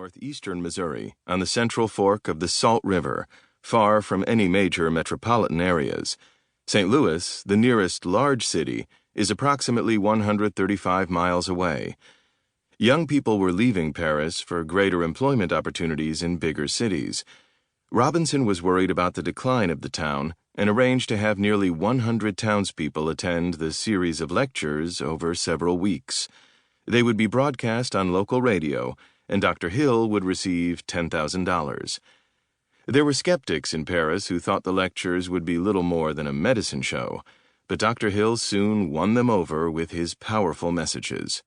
northeastern Missouri, on the central fork of the Salt River, far from any major metropolitan areas. St. Louis, the nearest large city, is approximately 135 miles away. Young people were leaving Paris for greater employment opportunities in bigger cities. Robinson was worried about the decline of the town and arranged to have nearly 100 townspeople attend the series of lectures over several weeks. They would be broadcast on local radio, and Dr. Hill would receive $10,000. There were skeptics in Paris who thought the lectures would be little more than a medicine show, but Dr. Hill soon won them over with his powerful messages.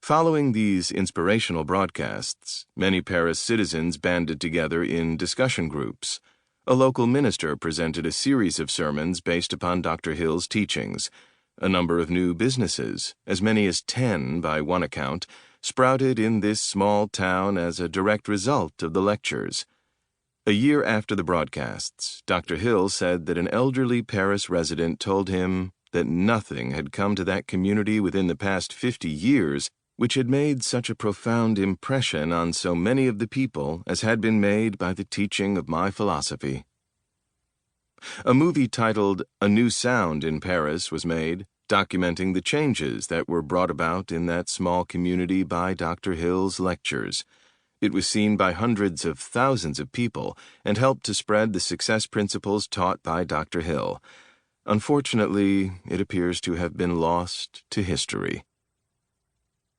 Following these inspirational broadcasts, many Paris citizens banded together in discussion groups. A local minister presented a series of sermons based upon Dr. Hill's teachings. A number of new businesses, as many as 10 by one account, sprouted in this small town as a direct result of the lectures. A year after the broadcasts, Dr. Hill said that an elderly Paris resident told him that nothing had come to that community within the past 50 years which had made such a profound impression on so many of the people as had been made by the teaching of my philosophy. A movie titled A New Sound in Paris was made, documenting the changes that were brought about in that small community by Dr. Hill's lectures. It was seen by hundreds of thousands of people and helped to spread the success principles taught by Dr. Hill. Unfortunately, it appears to have been lost to history.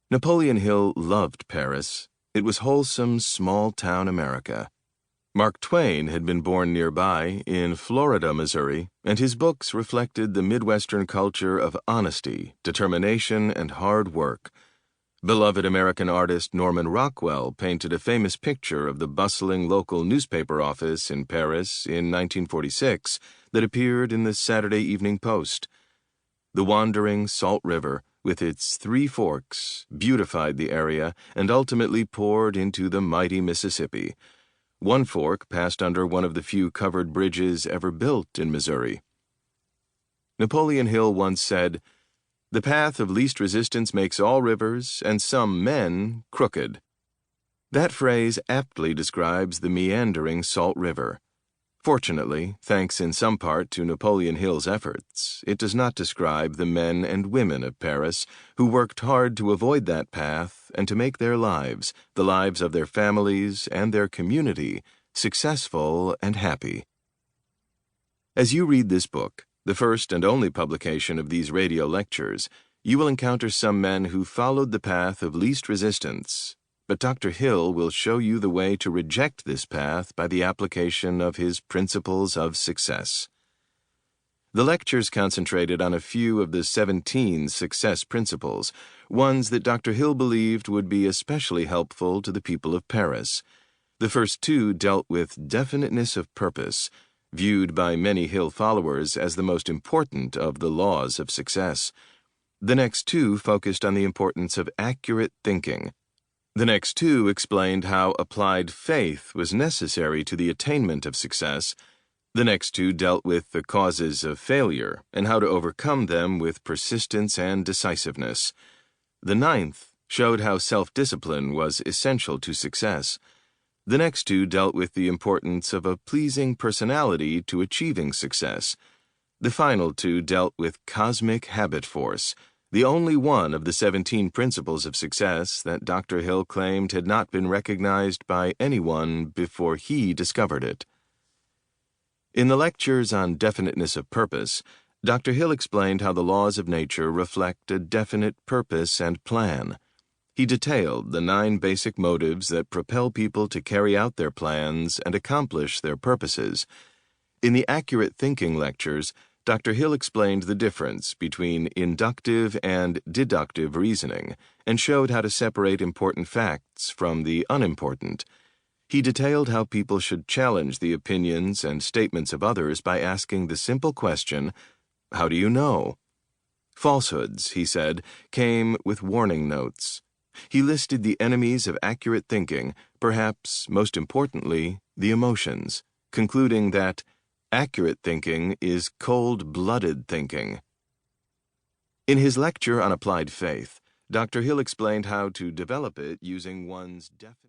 Napoleon Hill loved Paris. It was wholesome, small-town America. Mark Twain had been born nearby in Florida, Missouri, and his books reflected the Midwestern culture of honesty, determination, and hard work. Beloved American artist Norman Rockwell painted a famous picture of the bustling local newspaper office in Paris in 1946 that appeared in the Saturday Evening Post. The wandering Salt River, with its three forks, beautified the area and ultimately poured into the mighty Mississippi. One fork passed under one of the few covered bridges ever built in Missouri. Napoleon Hill once said, "The path of least resistance makes all rivers, and some men, crooked." That phrase aptly describes the meandering Salt River. Fortunately, thanks in some part to Napoleon Hill's efforts, it does not describe the men and women of Paris who worked hard to avoid that path and to make their lives, the lives of their families and their community, successful and happy. As you read this book, the first and only publication of these radio lectures, you will encounter some men who followed the path of least resistance, but Dr. Hill will show you the way to reject this path by the application of his principles of success. The lectures concentrated on a few of the 17 success principles, ones that Dr. Hill believed would be especially helpful to the people of Paris. The first two dealt with definiteness of purpose, viewed by many Hill followers as the most important of the laws of success. The next two focused on the importance of accurate thinking. The next two explained how applied faith was necessary to the attainment of success. The next two dealt with the causes of failure and how to overcome them with persistence and decisiveness. The ninth showed how self-discipline was essential to success. The next two dealt with the importance of a pleasing personality to achieving success. The final two dealt with cosmic habit force, the only one of the 17 principles of success that Dr. Hill claimed had not been recognized by anyone before he discovered it. In the lectures on definiteness of purpose, Dr. Hill explained how the laws of nature reflect a definite purpose and plan. He detailed the 9 basic motives that propel people to carry out their plans and accomplish their purposes. In the accurate thinking lectures, Dr. Hill explained the difference between inductive and deductive reasoning and showed how to separate important facts from the unimportant. He detailed how people should challenge the opinions and statements of others by asking the simple question, "How do you know?" Falsehoods, he said, came with warning notes. He listed the enemies of accurate thinking, perhaps most importantly, the emotions, concluding that accurate thinking is cold-blooded thinking. In his lecture on applied faith, Dr. Hill explained how to develop it using one's definite